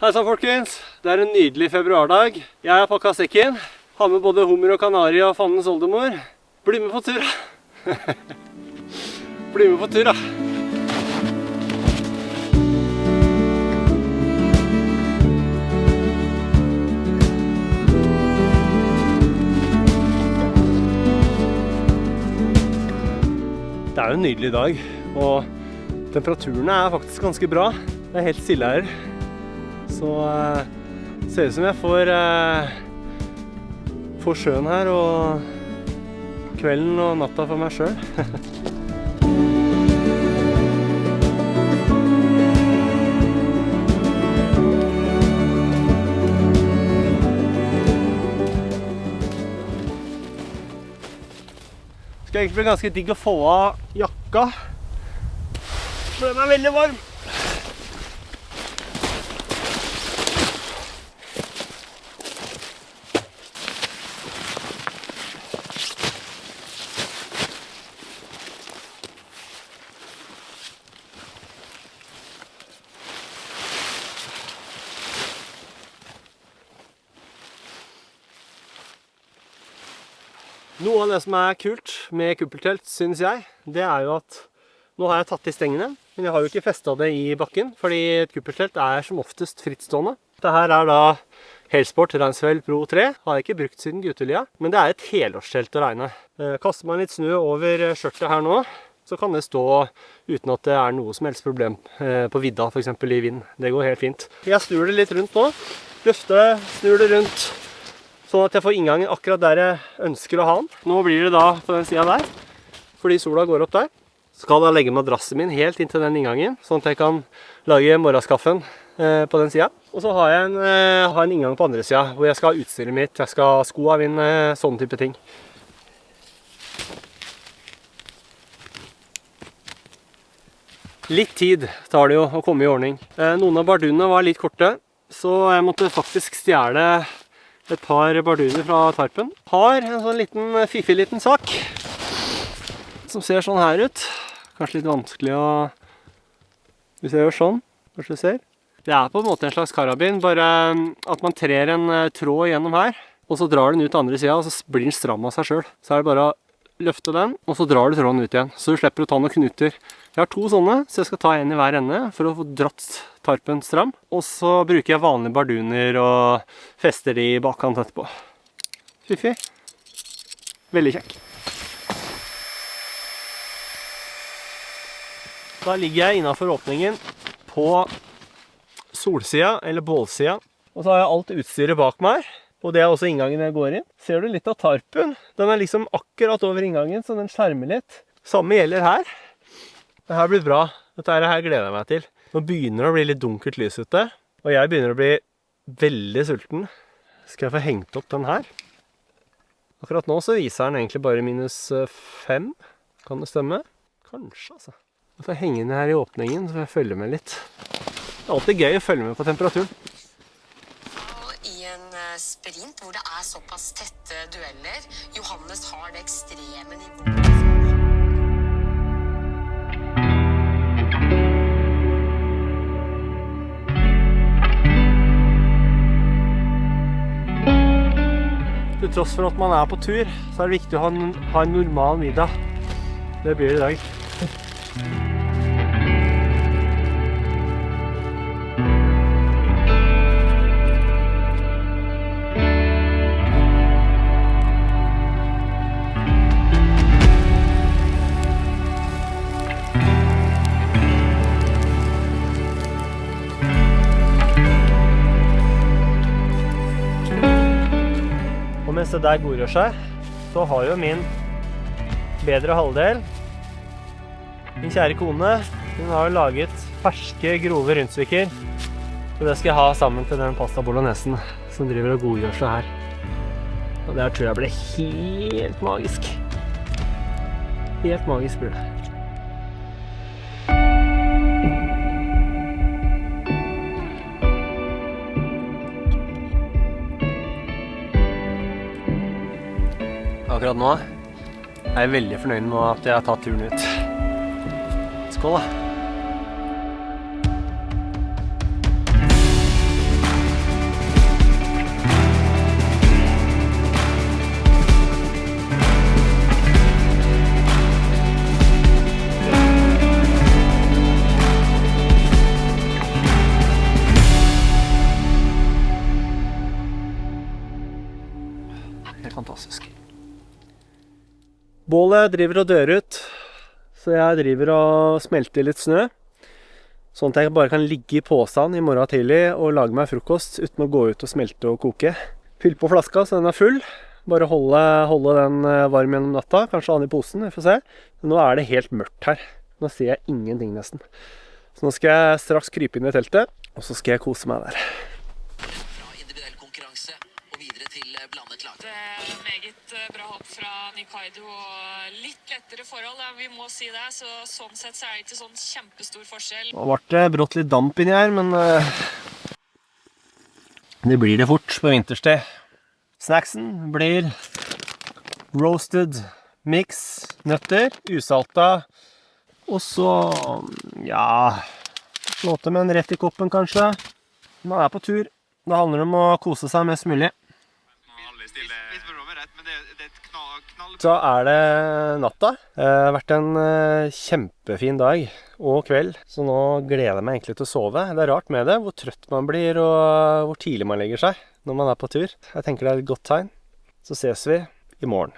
Hei sann folkens, det er en nydelig februardag. Jeg har pakket sekken, har med både hummer og kanari og fandens oldemor. Bli med på tur da! Bli med på tur da! Det er jo en nydelig dag, og temperaturene er faktisk ganske bra. Det er helt stille her. Så ser det ut som jeg får sjøen her og kvelden og natta for meg selv. Det skal egentlig bli ganske digg å få av jakka, for den er veldig varm. Noe av det som er kult med kuppeltelt, synes jeg, det er jo at nå har jeg tatt i stengene, men jeg har jo ikke festet det i bakken, fordi et kuppeltelt er som oftest frittstående. Dette her er da Helsport Reinsfeld Pro 3, har jeg ikke brukt siden Gutelia, men det er et helårstelt å regne. Kaster man litt snø over skjørtet her nå, så kan det stå uten at det er noe som helst problem på vidda, for eksempel i vind. Det går helt fint. Jeg snur det litt rundt nå, snur det rundt, sånn at jeg får inngangen akkurat der jeg ønsker å ha den. Nå blir det da på den siden der, fordi sola går opp der. Skal da legge madrassen min helt inn til den inngangen, sånn at jeg kan lage morgenskaffen på den siden. Og så har jeg en inngang på andre siden, hvor jeg skal ha utstyret mitt, jeg skal ha skoene mine, sånne type ting. Litt tid tar det jo å komme i ordning. Noen av bardunene var litt korte, så jeg måtte faktisk stjele et par barduner fra tarpen. Har en sånn fiffig liten sak som ser sånn her ut. Kanskje litt vanskelig å... Hvis jeg gjør sånn, kanskje du ser. Det er på en måte en slags karabin, bare at man trer en tråd gjennom her, og så drar den ut andre siden, og så blir den stram av seg selv. Så er det bare å løfte den, og så drar du tråden ut igjen. Så du slipper å ta noen knuter. Jeg har 2 sånne, så jeg skal ta en i hver ende for å få dratt tarpen stram. Og så bruker jeg vanlige barduner og fester de i bakkant etterpå. Fiffig. Veldig kjekk. Da ligger jeg innenfor åpningen på solsida, eller bålsida. Og så har jeg alt utstyret bak meg. Og det er også inngangen jeg går inn. Ser du litt av tarpen? Den er liksom akkurat over inngangen, så den skjermer litt. Samme gjelder her. Dette blir bra. Dette her gleder jeg meg til. Nå begynner det å bli litt dunkelt lys ute, og jeg begynner å bli veldig sulten. Skal jeg få hengt opp den her? Akkurat nå så viser den egentlig bare -5. Kan det stemme? Kanskje, altså. Jeg får henge den her i åpningen, så får jeg følge med litt. Det er alltid gøy å følge med på temperaturen. I en sprint hvor det er såpass tette dueller, Johannes har det ekstreme nivået. Til tross for at man er på tur, så er det viktig å ha en normal middag. Det blir det i dag. Og mens det der godgjør seg, så har jo min bedre halvdel, min kjære kone, hun har jo laget ferske, grove rundstykker. Så det skal jeg ha sammen til den pasta bolognesen som driver og godgjør seg her. Og det her tror jeg blir helt magisk. Helt magisk blir det. Akkurat nå er jeg veldig fornøyd med at jeg har tatt turen ut. Skål da! Bålet driver og dør ut, så jeg driver og smelter litt snø. Sånn at jeg bare kan ligge i posen i morgen tidlig og lage meg frokost uten å gå ut og smelte og koke. Fyll på flaska så den er full. Bare holde den varm gjennom natta, kanskje ha den i posen, vi får se. Men nå er det helt mørkt her. Nå ser jeg ingenting nesten. Så nå skal jeg straks krype inn i teltet, og så skal jeg kose meg der. Fra individuell konkurranse og videre til blandet lag. Meget bra hopp fra Nikaido og litt lettere forhold, vi må si det. Så sånn sett så er det ikke sånn kjempestor forskjell. Nå ble det brått litt damp inni her, men det blir det fort på vinterstid. Snacksen blir roasted mix, nøtter, usalta, og så, ja, slå til med en rett i koppen kanskje. Man er på tur, det handler om å kose seg mest mulig. Så er det natta. Det har vært en kjempefin dag og kveld, så nå gleder jeg meg egentlig til å sove. Det er rart med det, hvor trøtt man blir og hvor tidlig man legger seg når man er på tur. Jeg tenker det er et godt tegn. Så ses vi i morgen.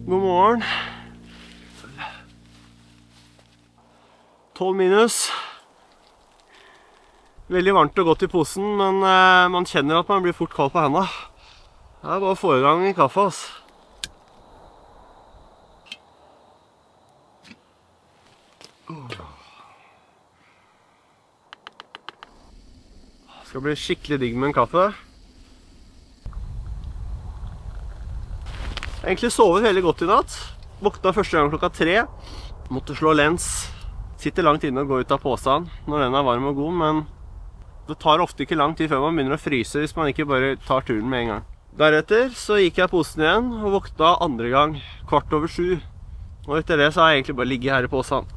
God morgen. 12 minus. Veldig varmt og godt i posen, men man kjenner at man blir fort kald på hendene. Det er bare å få i gang en kaffe, altså. Det skal bli skikkelig digg med en kaffe. Jeg har egentlig sovet veldig godt i natt. Våkna første gang klokka 3. Måtte slå lens. Sitter langt inne og går ut av posen når den er varm og god, men det tar ofte ikke lang tid før man begynner å fryse hvis man ikke bare tar turen med en gang. Deretter så gikk jeg posen igjen og våkna andre gang 6:15. Og etter det så har jeg egentlig bare ligget her i posen.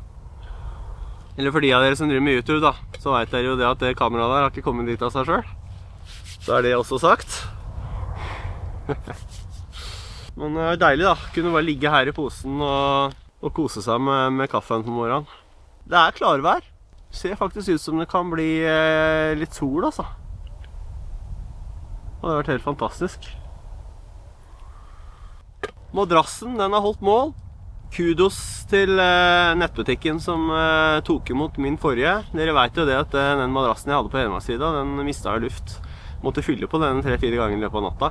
Eller for de av dere som driver med YouTube da, så vet dere jo det at det kameraet der har ikke kommet dit av seg selv. Så er det også sagt. Men det er deilig da, kunne bare ligge her i posen og kose seg med kaffen på morgenen. Det er klarvær. Ser faktisk ut som det kan bli litt sol, altså. Det har vært helt fantastisk. Madrassen, den har holdt mål. Kudos til nettbutikken som tok imot min forrige. Dere vet jo det at den madrassen jeg hadde på hjemmesida, den mistet luft. Måtte fylle på den 3-4 ganger i løpet av natta.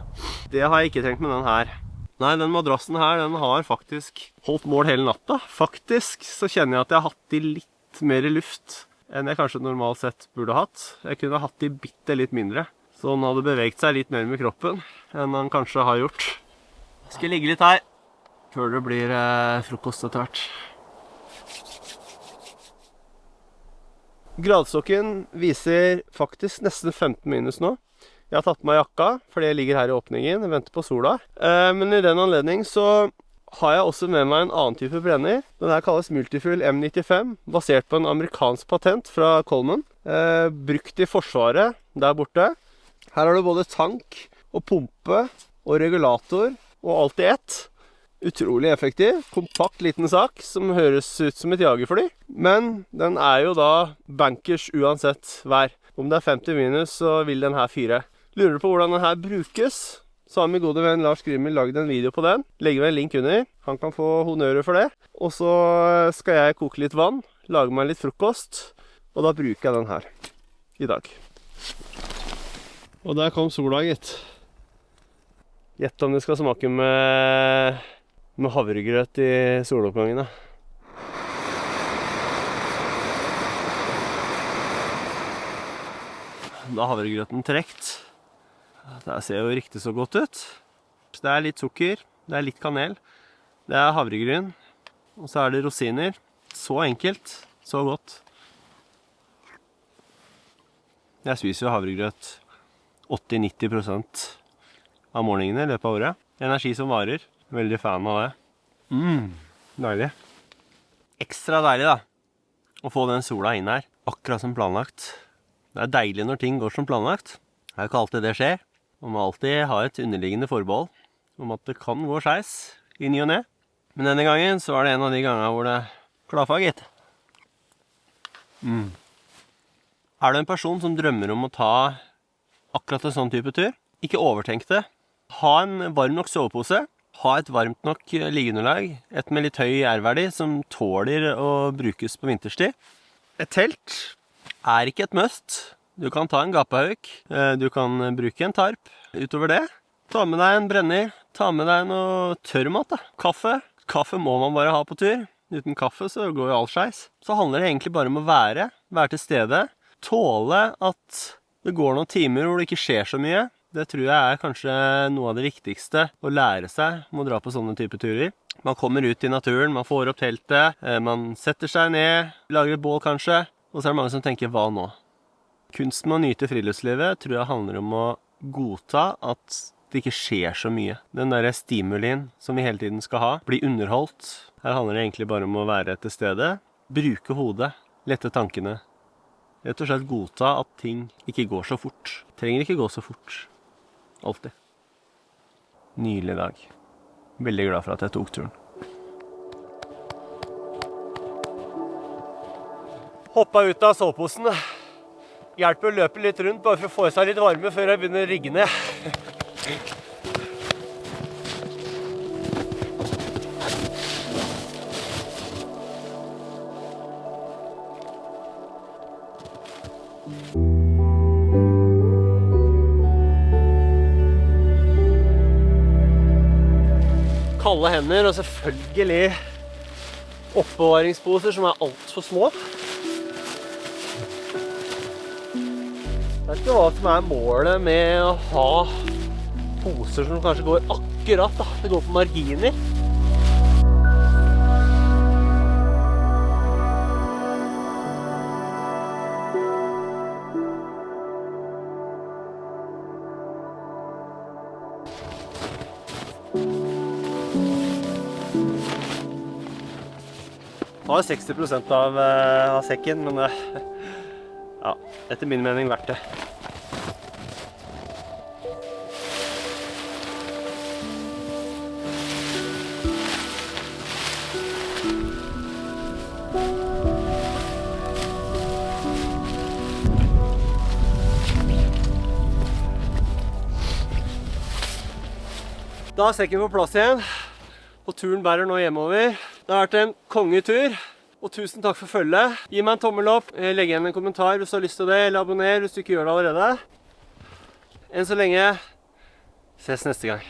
Det har jeg ikke trengt med den her. Nei, den madrassen her, den har faktisk holdt mål hele natta. Faktisk så kjenner jeg at jeg har hatt i litt mer luft enn jeg kanskje normalt sett burde hatt. Jeg kunne hatt i bitte litt mindre, så den hadde beveget seg litt mer med kroppen enn den kanskje har gjort. Jeg skal ligge litt her før det blir frokost etter hvert. Gradstokken viser faktisk nesten 15 minus nå. Jeg har tatt på meg jakka, fordi jeg ligger her i åpningen og venter på sola. Men i den anledning så har jeg også med meg en annen type brenner. Den her kalles Multifuel M95, basert på en amerikansk patent fra Coleman. Brukt i forsvaret der borte. Her har du både tank og pumpe og regulator og alt i ett. Utrolig effektiv, kompakt liten sak som høres ut som et jagerfly. Men den er jo da bankers uansett vær. Om det er 50 minus så vil den her fyre. Lurer du på hvordan den her brukes, så har min gode venn Lars Grimmer laget en video på den. Legger meg en link under. Han kan få honnører for det. Og så skal jeg koke litt vann, lage meg litt frokost, og da bruker jeg den her i dag. Og der kom sola, gitt. Gjett om det skal smake med havregrøt i soloppgangene. Da har havregrøten trekt. Det ser jo riktig så godt ut. Så det er litt sukker, det er litt kanel, det er havregryn, og så er det rosiner. Så enkelt, så godt. Jeg spiser jo havregrøt 80-90% av morgenene i løpet av året. Energi som varer. Veldig fan av det. Deilig. Ekstra deilig da, å få den sola inn her, akkurat som planlagt. Det er deilig når ting går som planlagt. Det er jo ikke alltid det skjer. Man må alltid ha et underliggende forbehold om at det kan gå skeis i ny og ne. Men denne gangen så var det en av de gangene hvor det klaffa, gitt. Er du en person som drømmer om å ta akkurat en sånn type tur? Ikke overtenk det. Ha en varm nok sovepose. Ha et varmt nok liggeunderlag. Et med litt høy R-verdi som tåler å brukes på vinterstid. Et telt er ikke et must. Du kan ta en gapehauk. Du kan bruke en tarp. Utover det, ta med deg en brenner. Ta med deg noe tørrmat da. Kaffe. Kaffe må man bare ha på tur. Uten kaffe så går jo alt skeis. Så handler det egentlig bare om å være til stede. Tåle at det går noen timer hvor det ikke skjer så mye. Det tror jeg er kanskje noe av det viktigste å lære seg med å dra på sånne type turer. Man kommer ut i naturen, man får opp teltet, man setter seg ned, lager et bål kanskje, og så er det mange som tenker, hva nå? Kunsten med å nyte friluftslivet tror jeg handler om å godta at det ikke skjer så mye. Den der stimulien som vi hele tiden skal ha, bli underholdt. Her handler det egentlig bare om å være til stede, bruke hodet, lette tankene. Rett og slett godta at ting ikke går så fort. Trenger ikke gå så fort. Alltid. Nydelig dag. Veldig glad for at jeg tok turen. Hoppa ut av soveposen. Hjelper å løpe litt rundt bare for å få seg litt varme før jeg begynner å rigge ned. Kalde hender og selvfølgelig oppbevaringsposer som er alt for små. Jeg vet ikke hva som er målet med å ha poser som kanskje går akkurat da. Det går på marginer. Det var 60% av sekken, men ja, etter min mening verdt det. Da er sekken på plass igjen, og turen bærer nå hjemover. Det har vært en kongetur, og tusen takk for følget. Gi meg en tommel opp, legg igjen en kommentar hvis du har lyst til det, eller abonner hvis du ikke gjør det allerede. Enn så lenge, ses neste gang.